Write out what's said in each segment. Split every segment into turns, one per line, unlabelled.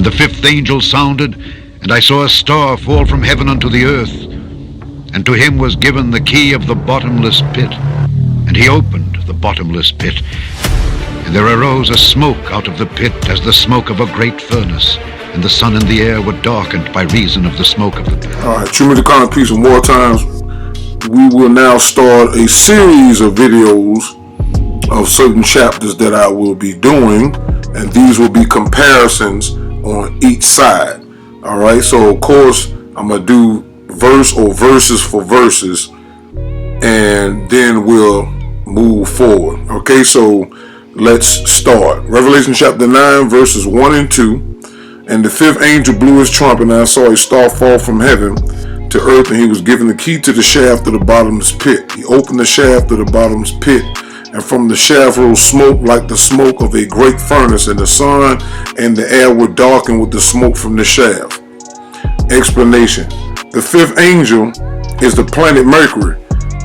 And the fifth angel sounded, and I saw a star fall from heaven unto the earth. And to him was given the key of the bottomless pit. And he opened the bottomless pit. And there arose a smoke out of the pit as the smoke of a great furnace. And the sun and the air were darkened by reason of the smoke of the pit.
All right, True to Comic Piece and War Times. We will now start a series of videos of certain chapters that I will be doing. And these will be comparisons on each side. All right, so of course I'm gonna do verse or verses for verses, and then we'll move forward. Okay, so let's start. Revelation chapter 9 verses 1 and 2. And the fifth angel blew his trumpet, and I saw a star fall from heaven to earth, and he was given the key to the shaft of the bottomless pit. He opened the shaft of the bottomless pit, and from the shaft rose smoke like the smoke of a great furnace, and the sun and the air were darkened with the smoke from the shaft. Explanation. The fifth angel is the planet Mercury.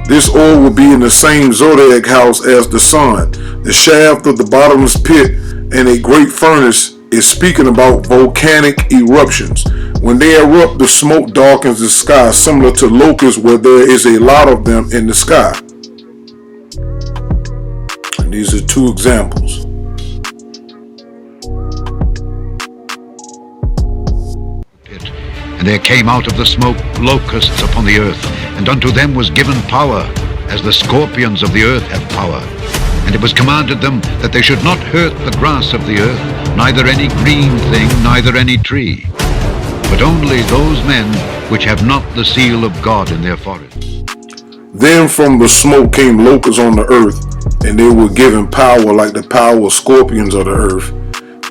This orb will be in the same zodiac house as the sun. The shaft of the bottomless pit and a great furnace is speaking about volcanic eruptions. When they erupt, the smoke darkens the sky, similar to locusts where there is a lot of them in the sky. And these are two examples.
And there came out of the smoke locusts upon the earth, and unto them was given power, as the scorpions of the earth have power. And it was commanded them that they should not hurt the grass of the earth, neither any green thing, neither any tree, but only those men which have not the seal of God in their foreheads.
Then from the smoke came locusts on the earth, and they were given power like the power of scorpions of the earth.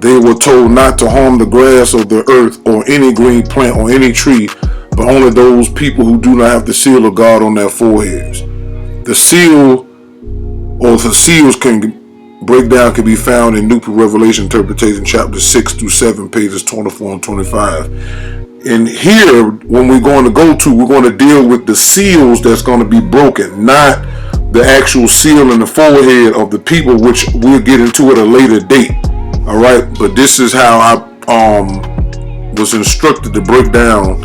They were told not to harm the grass of the earth or any green plant or any tree, but only those people who do not have the seal of God on their foreheads. The seal, or the seals can be found in Noopooh Revelation Interpretation chapter 6 through 7, pages 24 and 25. And here, when we're going to we're going to deal with the seals that's going to be broken, not the actual seal in the forehead of the people, which we'll get into at a later date. All right, but this is how I was instructed to break down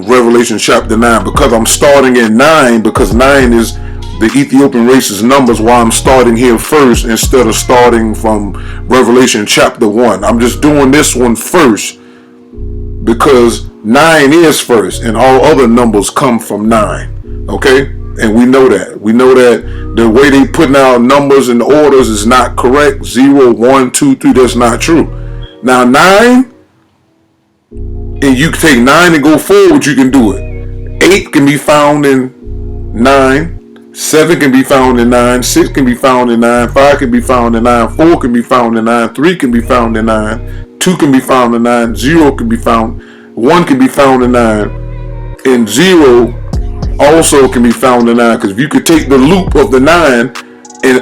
Revelation chapter 9, because I'm starting at 9, because 9 is the Ethiopian race's numbers, why I'm starting here first instead of starting from Revelation chapter 1. I'm just doing this one first because 9 is first and all other numbers come from 9. Okay, and we know that. We know that the way they putting out numbers and orders is not correct. 0, 1, 2, 3, that's not true. Now 9, and you can take 9 and go forward, you can do it. 8 can be found in 9. 7 can be found in 9. 6 can be found in 9. 5 can be found in 9. 4 can be found in 9. 3 can be found in 9. 2 can be found in 9. 0 can be found. 1 can be found in 9. And 0 also can be found in 9. Because if you could take the loop of the 9 and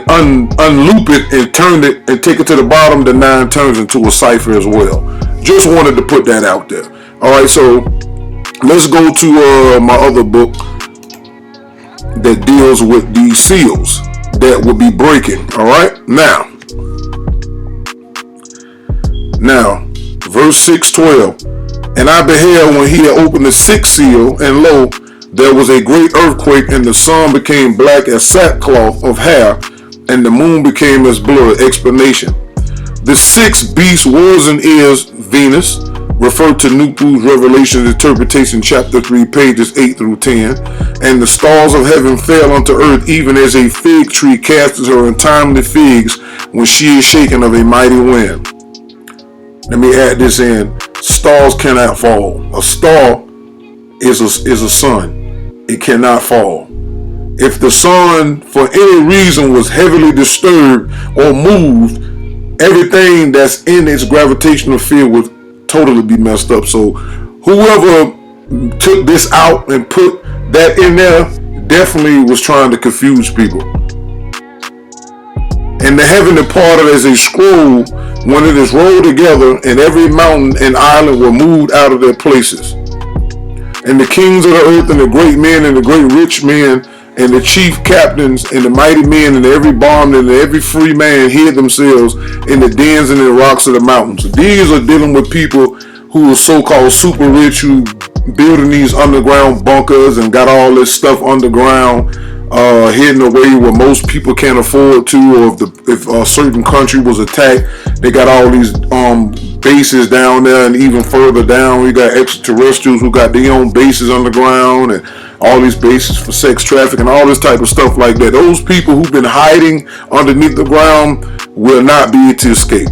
unloop it and turn it and take it to the bottom, the 9 turns into a cipher as well. Just wanted to put that out there. All right, so let's go to my other book that deals with these seals that will be breaking. All right, now verse 6:12. And I beheld when he had opened the sixth seal, and lo, there was a great earthquake, and the sun became black as sackcloth of hair, and the moon became as blood. Explanation. The sixth beast was and is Venus, referred to Noopooh's Revelation Interpretation chapter 3, pages 8 through 10. And the stars of heaven fell unto earth, even as a fig tree casteth her untimely figs when she is shaken of a mighty wind. Let me add this in. Stars cannot fall. A star is a sun. It cannot fall. If the sun, for any reason, was heavily disturbed or moved, everything that's in its gravitational field would totally be messed up. So whoever took this out and put that in there definitely was trying to confuse people. And the heaven departed as a scroll when it is rolled together, and every mountain and island were moved out of their places. And the kings of the earth and the great men and the great rich men and the chief captains and the mighty men and every bondman and every free man hid themselves in the dens and in the rocks of the mountains. These are dealing with people who are so-called super rich, who building these underground bunkers and got all this stuff underground, hidden away where most people can't afford to, or if a certain country was attacked, they got all these bases down there, and even further down, we got extraterrestrials who got their own bases underground, and all these bases for sex trafficking, all this type of stuff like that. Those people who've been hiding underneath the ground will not be able to escape.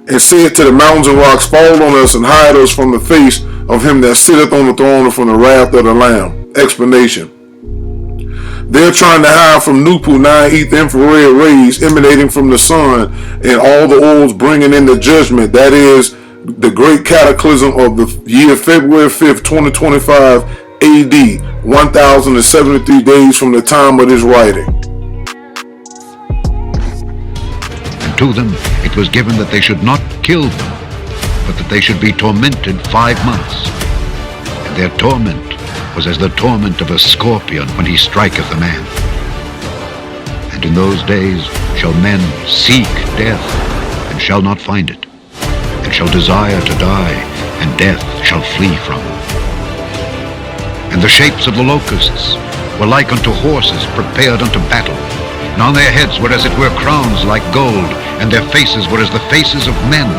And said to the mountains and rocks, fall on us and hide us from the face of him that sitteth on the throne and from the wrath of the Lamb. Explanation. They're trying to hide from Noopooh 9 infrared rays emanating from the sun, and all the oils bringing in the judgment. That is the great cataclysm of the year February 5th, 2025 AD, 1073 days from the time of this writing.
And to them it was given that they should not kill them, but that they should be tormented 5 months. And their torment was as the torment of a scorpion when he striketh a man. And in those days shall men seek death, and shall not find it, and shall desire to die, and death shall flee from them. And the shapes of the locusts were like unto horses prepared unto battle, and on their heads were as it were crowns like gold, and their faces were as the faces of men,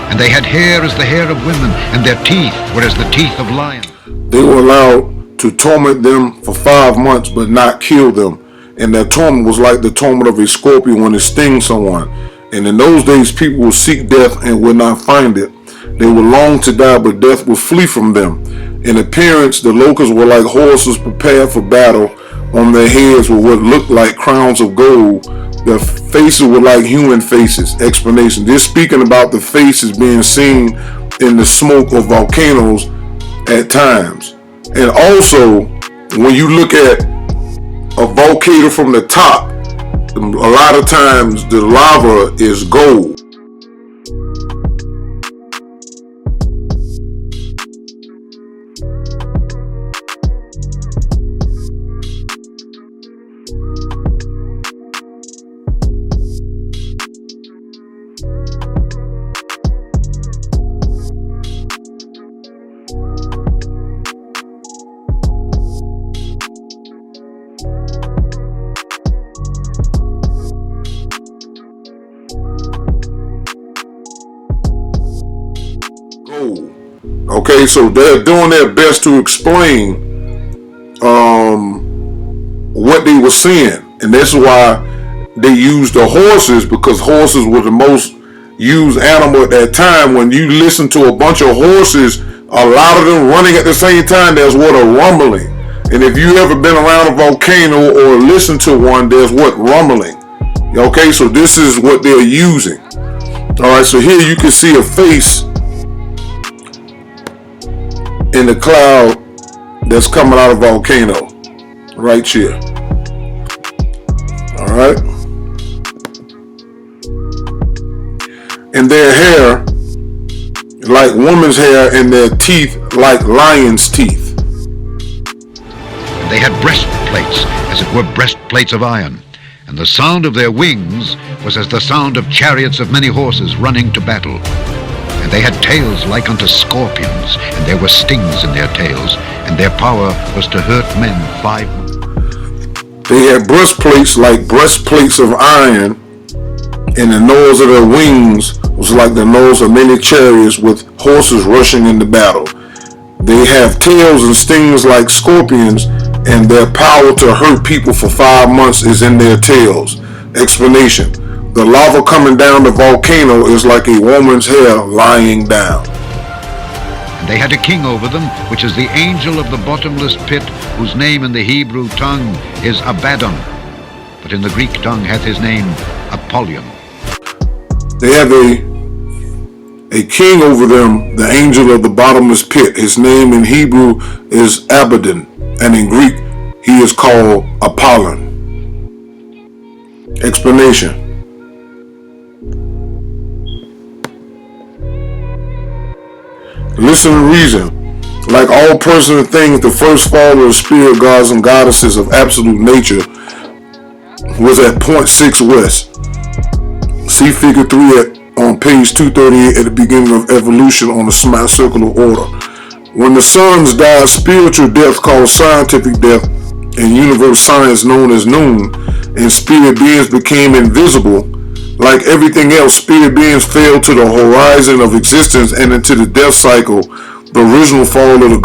and they had hair as the hair of women, and their teeth were as the teeth of lions.
They were allowed to torment them for 5 months, but not kill them. And that torment was like the torment of a scorpion when it stings someone. And in those days, people would seek death and would not find it. They would long to die, but death would flee from them. In appearance, the locusts were like horses prepared for battle. On their heads were what looked like crowns of gold. Their faces were like human faces. Explanation. They're speaking about the faces being seen in the smoke of volcanoes at times. And also, when you look at a volcano from the top, a lot of times the lava is gold. Okay, so they're doing their best to explain what they were seeing, and that's why they used the horses, because horses were the most used animal at that time. When you listen to a bunch of horses, a lot of them running at the same time, there's what a rumbling. And if you ever been around a volcano or listened to one, there's what rumbling. Okay, so this is what they're using. All right, so here you can see a face in the cloud that's coming out of a volcano right here. All right, and their hair like woman's hair, and their teeth like lion's teeth.
And they had breastplates, as it were breastplates of iron, and the sound of their wings was as the sound of chariots of many horses running to battle. And they had tails like unto scorpions, and there were stings in their tails, and their power was to hurt men 5 months.
They had breastplates like breastplates of iron, and the nose of their wings was like the nose of many chariots with horses rushing into battle. They have tails and stings like scorpions, and their power to hurt people for 5 months is in their tails. Explanation. The lava coming down the volcano is like a woman's hair lying down.
And they had a king over them, which is the angel of the bottomless pit, whose name in the Hebrew tongue is Abaddon, but in the Greek tongue hath his name Apollyon.
They have a king over them, the angel of the bottomless pit. His name in Hebrew is Abaddon, and in Greek he is called Apollyon. Explanation. Listen and reason. Like all persons and things, the first fall of the spirit gods and goddesses of absolute nature was at point 6 west. See figure 3 on page 238 at the beginning of evolution on the smart circular order. When the suns died, spiritual death called scientific death in universe science known as noon, and spirit beings became invisible. Like everything else, spirit beings fell to the horizon of existence and into the death cycle. The original fall of the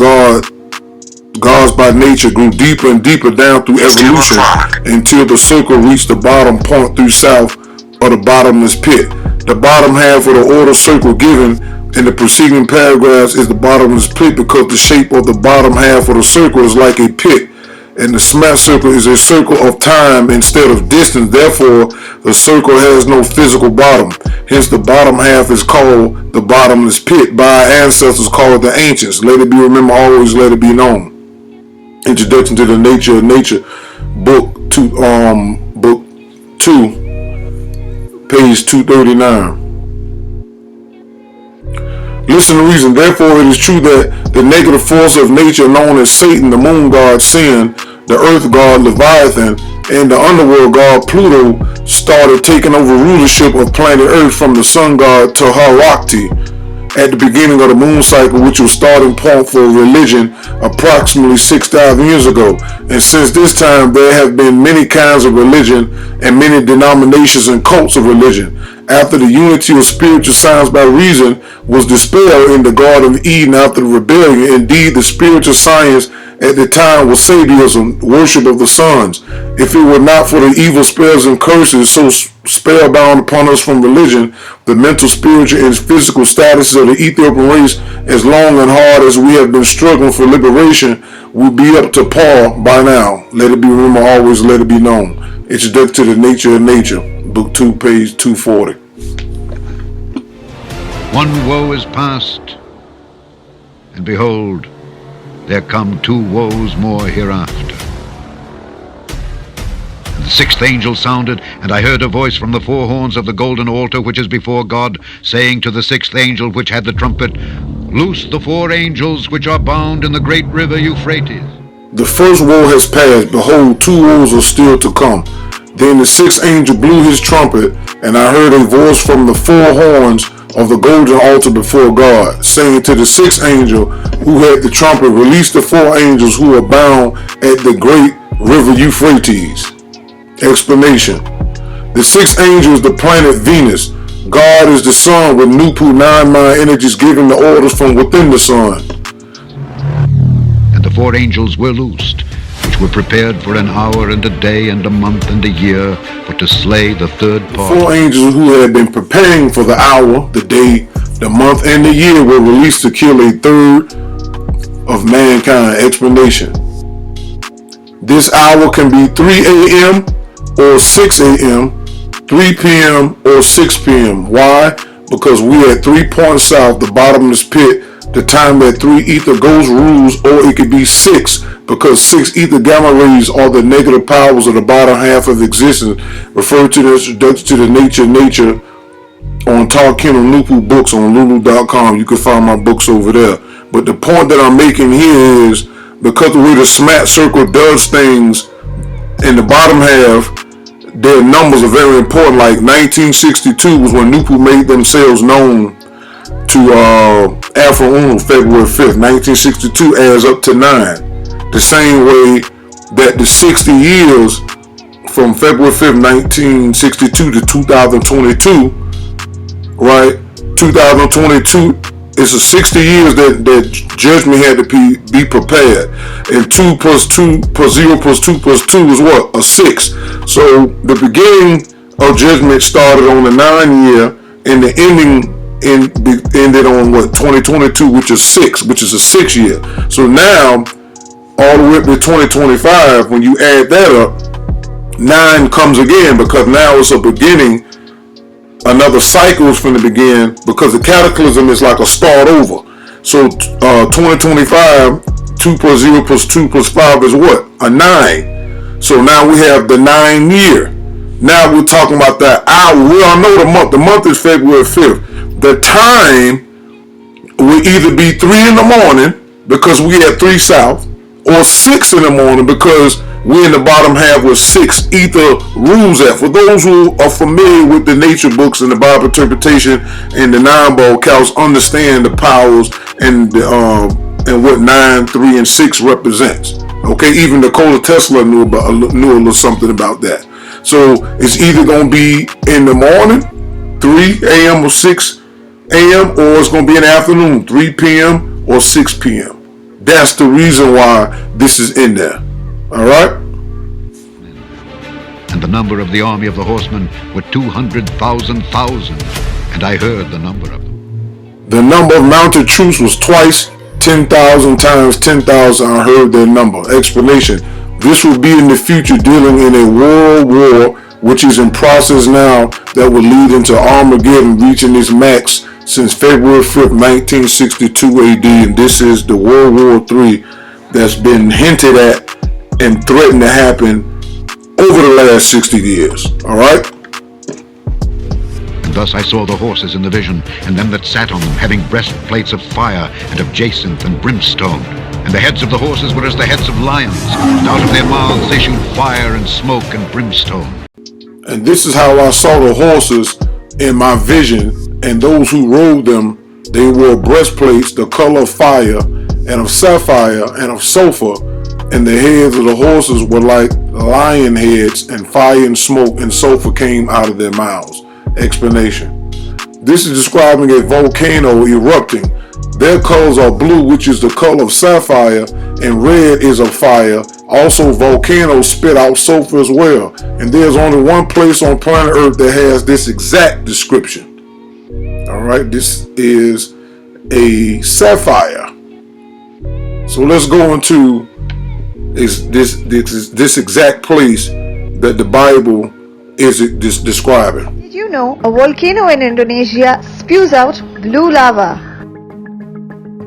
gods by nature grew deeper and deeper down through evolution until the circle reached the bottom point through south of the bottomless pit. The bottom half of the order circle given in the preceding paragraphs is the bottomless pit because the shape of the bottom half of the circle is like a pit, and the smash circle is a circle of time instead of distance. Therefore, the circle has no physical bottom. Hence, the bottom half is called the bottomless pit by our ancestors called the ancients. Let it be remembered, always let it be known. Introduction to the Nature of Nature, book 2, page 239. Listen to reason. Therefore, it is true that the negative force of nature known as Satan, the moon god Sin, the earth god Leviathan, and the underworld god Pluto started taking over rulership of planet Earth from the sun god Taharakti at the beginning of the moon cycle, which was starting point for religion approximately 6,000 years ago. And since this time, there have been many kinds of religion and many denominations and cults of religion. After the unity of spiritual science by reason was dispelled in the Garden of Eden after the rebellion, indeed the spiritual science at the time was sadism, worship of the suns. If it were not for the evil spells and curses so spellbound upon us from religion, the mental, spiritual, and physical statuses of the Ethiopian race, as long and hard as we have been struggling for liberation, would be up to par by now. Let it be remembered, always let it be known. Introduction to the Nature of Nature, book 2, page 240.
One woe is past, and behold, there come 2 woes more hereafter. And the 6th angel sounded, and I heard a voice from the 4 horns of the golden altar which is before God, saying to the 6th angel which had the trumpet, Loose the 4 angels which are bound in the great river Euphrates.
The first woe has passed, behold, 2 woes are still to come. Then the 6th angel blew his trumpet, and I heard a voice from the 4 horns of the golden altar before God, saying to the 6th angel who had the trumpet, Release the 4 angels who are bound at the great river Euphrates. Explanation. The 6th angel is the planet Venus. God is the sun with Noopooh 9 mind energies giving the orders from within the sun.
And the 4 angels were loosed, which were prepared for an hour and a day and a month and a year, for to slay the 3rd part.
4 angels who had been preparing for the hour, the day, the month, and the year were released to kill a 1/3 of mankind. Explanation. This hour can be 3 a.m. or 6 a.m., 3 p.m. or 6 p.m. Why? Because we at 3 points south, the bottomless pit, the time that 3 ether ghost rules, or it could be 6, because 6 ether gamma rays are the negative powers of the bottom half of existence, referred to the introduction to the Nature of Nature on Talking on Noopooh books on lulu.com. You can find my books over there. But the point that I'm making here is, because the way the smart circle does things in the bottom half, their numbers are very important. Like 1962 was when Noopooh made themselves known to Alpha Uno, February 5th. 1962 adds up to 9. The same way that the 60 years from February 5th, 1962 to 2022, right? 2022 is a 60 years that judgment had to be prepared. And 2 plus 2 plus 0 plus 2 plus 2 is what? A 6. So the beginning of judgment started on the 9 year, and the ending ended on what? 2022, which is 6, which is a 6 year. So now, all the way up to 2025, when you add that up, 9 comes again, because now it's a beginning. Another cycle is going to begin, because the cataclysm is like a start over. So 2025, 2 plus 0 plus 2 plus 5 is what? A 9. So now we have the 9 year. Now we're talking about that hour. We all know the month. The month is February 5th. The time will either be 3 in the morning because we had 3 south, or 6 in the morning because we in the bottom half with 6 ether rules at. For those who are familiar with the nature books and the Bible interpretation and the 9-ball counts, understand the powers and what 9, 3, and 6 represents. Okay, even Nikola Tesla knew a little something about that. So it's either going to be in the morning, 3 a.m. or 6 a.m., or it's going to be in the afternoon, 3 p.m. or 6 p.m. That's the reason why this is in there. All right?
And the number of the army of the horsemen were 200,000, and I heard the number of them.
The number of mounted troops was twice 10,000 times 10,000. I heard their number. Explanation. This will be in the future dealing in a world war which is in process now that will lead into Armageddon reaching its max since February 5th, 1962 AD. And this is the World War III that's been hinted at and threatened to happen over the last 60 years. All right?
And thus I saw the horses in the vision, and them that sat on them, having breastplates of fire, and of jacinth and brimstone. And the heads of the horses were as the heads of lions, and out of their mouths issued fire and smoke and brimstone.
And this is how I saw the horses in my vision, and those who rode them, they wore breastplates the color of fire, and of sapphire, and of sulfur, and the heads of the horses were like lion heads, and fire and smoke and sulfur came out of their mouths. Explanation. This is describing a volcano erupting. Their colors are blue, which is the color of sapphire, and red is of fire. Also, volcanoes spit out sulfur as well. And there's only one place on planet Earth that has this exact description. All right, this is a sapphire. So let's go into this exact place that the Bible is describing.
Did you know a volcano in Indonesia spews out blue lava?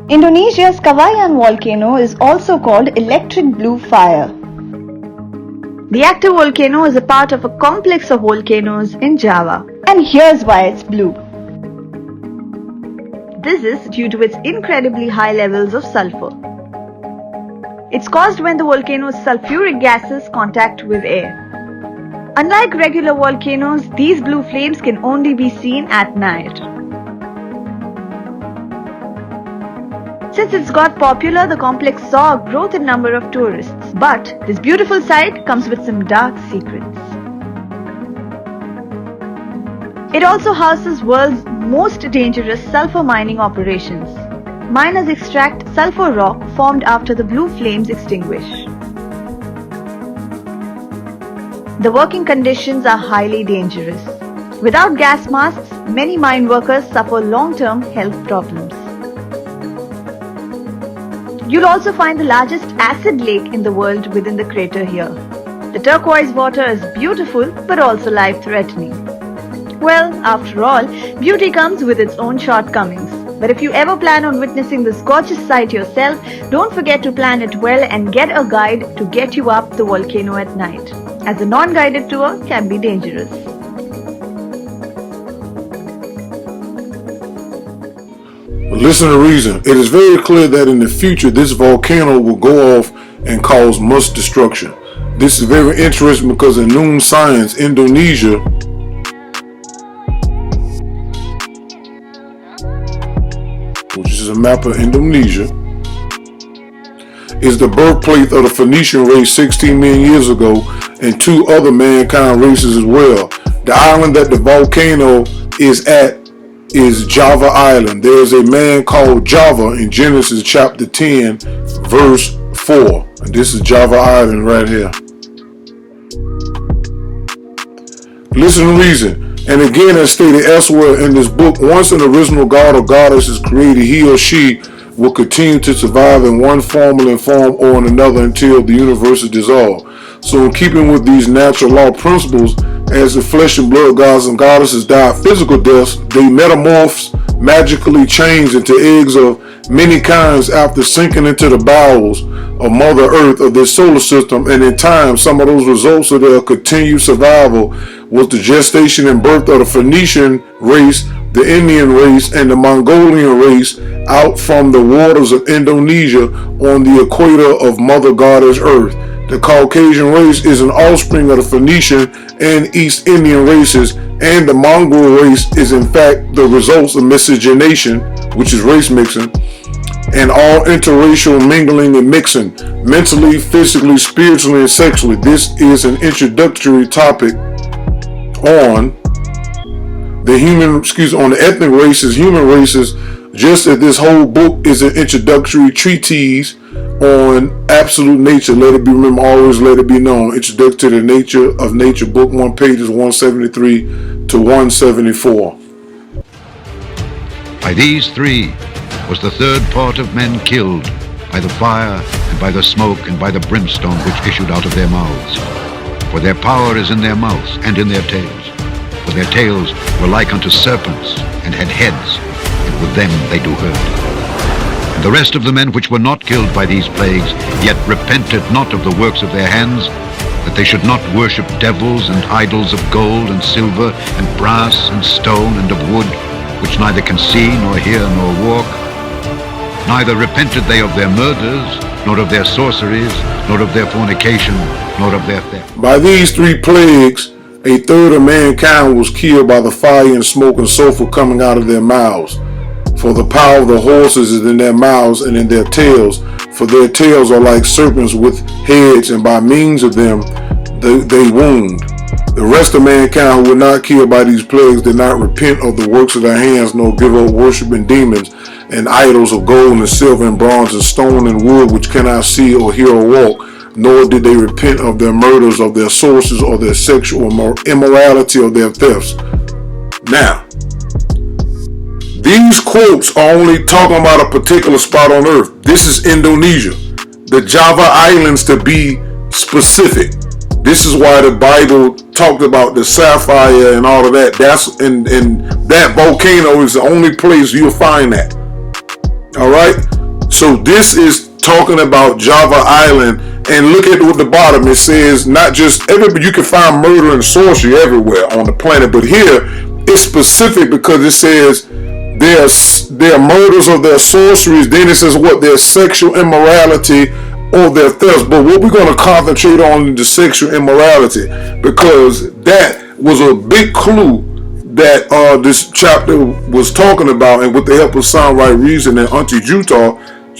Indonesia's Kawayan volcano is also called electric blue fire. The active volcano is a part of a complex of volcanoes in Java. And here's why it's blue. This is due to its incredibly high levels of sulfur. It's caused when the volcano's sulfuric gases contact with air. Unlike regular volcanoes, these blue flames can only be seen at night. Since it's got popular, the complex saw a growth in number of tourists. But this beautiful sight comes with some dark secrets. It also houses world's most dangerous sulfur mining operations. Miners extract sulfur rock formed after the blue flames extinguish. The working conditions are highly dangerous. Without gas masks, many mine workers suffer long-term health problems. You'll also find the largest acid lake in the world within the crater here. The turquoise water is beautiful but also life-threatening. Well, after all, beauty comes with its own shortcomings. But if you ever plan on witnessing this gorgeous sight yourself, don't forget to plan it well and get a guide to get you up the volcano at night, as a non-guided tour can be dangerous.
Listen to reason. It is very clear that in the future this volcano will go off and cause much destruction. This is very interesting because in Noon Science, Indonesia, which is a map of Indonesia, is the birthplace of the Phoenician race 16 million years ago and 2 other mankind races as well. The island that the volcano is at is Java Island. There is a man called Java in Genesis chapter 10 verse 4. And this is Java Island right here. Listen to reason. And again, as stated elsewhere in this book, once an original god or goddess is created, he or she will continue to survive in one form or in another until the universe is dissolved. So in keeping with these natural law principles, as the flesh and blood gods and goddesses die physical deaths, they metamorphs, magically change into eggs of many kinds after sinking into the bowels of Mother Earth of their solar system, and in time some of those results of their continued survival was the gestation and birth of the Phoenician race the Indian race, and the Mongolian race out from the waters of Indonesia on the equator of Mother Goddess Earth. The Caucasian race is an offspring of the Phoenician and East Indian races, and the Mongol race is in fact the results of miscegenation, which is race mixing, and all interracial mingling and mixing, mentally, physically, spiritually, and sexually. This is an introductory topic on the ethnic races, human races, just as this whole book is an introductory treatise on absolute nature. Let it be remembered, always let it be known. Introduction to the Nature of Nature, book 1, pages 173 to 174.
By these three was the third part of men killed, by the fire and by the smoke and by the brimstone which issued out of their mouths. For their power is in their mouths and in their tails. For their tails were like unto serpents, and had heads, and with them they do hurt. And the rest of the men which were not killed by these plagues, yet repented not of the works of their hands, that they should not worship devils and idols of gold and silver and brass and stone and of wood, which neither can see nor hear nor walk. Neither repented they of their murders, nor of their sorceries, nor of their fornication, nor of their theft.
By these three plagues, a third of mankind was killed by the fire and smoke and sulfur coming out of their mouths. For the power of the horses is in their mouths and in their tails, for their tails are like serpents with heads, and by means of them they wound. The rest of mankind who were not killed by these plagues did not repent of the works of their hands, nor give up worshiping demons and idols of gold and silver and bronze and stone and wood, which cannot see or hear or walk, nor did they repent of their murders, of their sorceries, or their sexual immorality, or their thefts. Now, these quotes are only talking about a particular spot on earth. This is Indonesia, the Java Islands to be specific. This is why the Bible talked about the sapphire and all of that. That's in that volcano is the only place you'll find that. All right. So this is talking about Java Island, and look at what the bottom it says. Not just everywhere you can find murder and sorcery everywhere on the planet, but here it's specific because it says their murders of their sorceries. Then it says what their sexual immorality or their thefts. But what we're going to concentrate on is the sexual immorality, because that was a big clue that this chapter was talking about. And with the help of Sound Right Reason and Auntie Utah,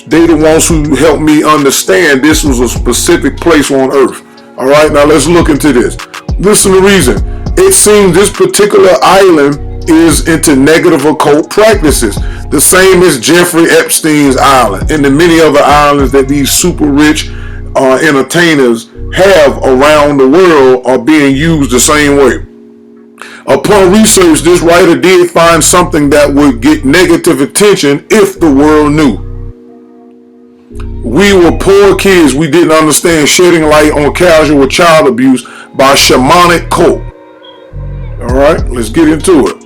they the ones who helped me understand this was a specific place on earth. All right, now let's look into this. Listen to the reason. It seems this particular island is into negative occult practices, the same as Jeffrey Epstein's island and the many other islands that these super rich entertainers have around the world are being used the same way. Upon research, this writer did find something that would get negative attention if the world knew. We were poor kids. We didn't understand shedding light on casual child abuse by shamanic cult. All right, let's get into it.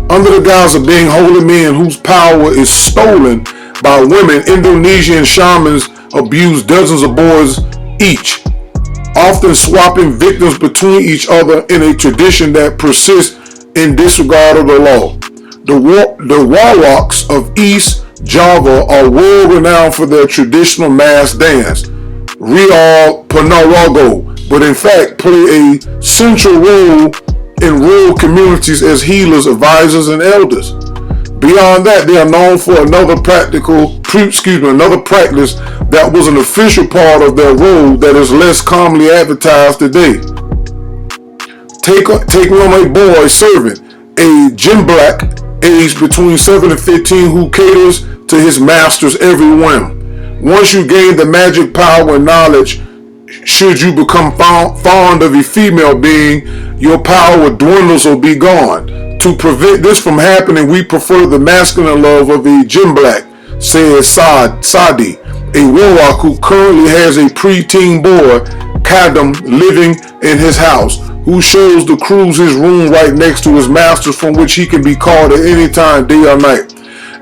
Under the guise of being holy men whose power is stolen by women, Indonesian shamans abuse dozens of boys each, often swapping victims between each other in a tradition that persists in disregard of the law. The Warlocks of East Java are world renowned for their traditional mass dance, Riau Ponorogo, but in fact play a central role in rural communities as healers, advisors, and elders. Beyond that, they are known for another practice that was an official part of their role that is less commonly advertised today. Take on a boy servant, a Jimblack aged between 7 and 15 who caters to his master's every whim. Once you gain the magic power and knowledge, should you become fond of a female being, your power dwindles or be gone. To prevent this from happening, we prefer the masculine love of a Jimblack, says Sadi, a warlock who currently has a preteen boy, Kadam, living in his house, who shows the crews his room right next to his master's, from which he can be called at any time, day or night.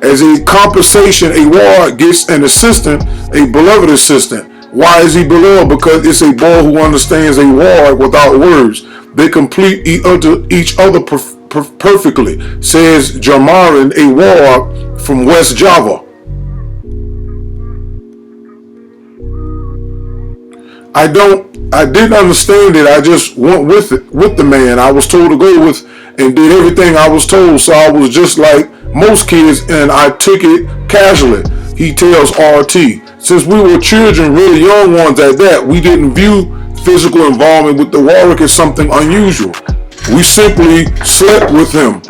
As a compensation, a warlock gets an assistant, a beloved assistant. Why is he beloved? Because it's a boy who understands a warrior without words. They complete each other perfectly, says Jamarin, a warrior from West Java. I didn't understand it. I just went with it, with the man I was told to go with, and did everything I was told. So I was just like most kids, and I took it casually. He tells RT. Since we were children, really young ones at that, we didn't view physical involvement with the warwick as something unusual. We simply slept with him.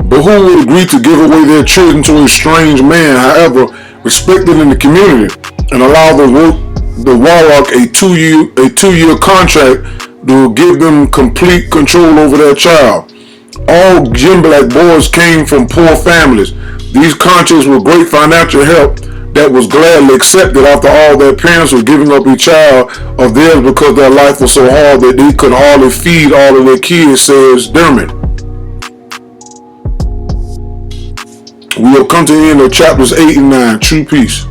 But who would agree to give away their children to a strange man, however respected in the community, and allow the warlock a two-year contract to give them complete control over their child? All Jim Black boys came from poor families. These contracts were great financial help that was gladly accepted after all their parents were giving up a child of theirs because their life was so hard that they could hardly feed all of their kids, says Dermot. We have come to the end of chapters 8 and 9. True Peace.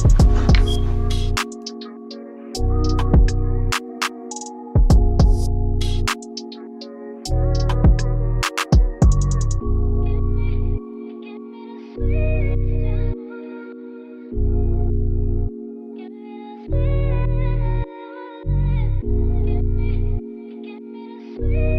Thank you.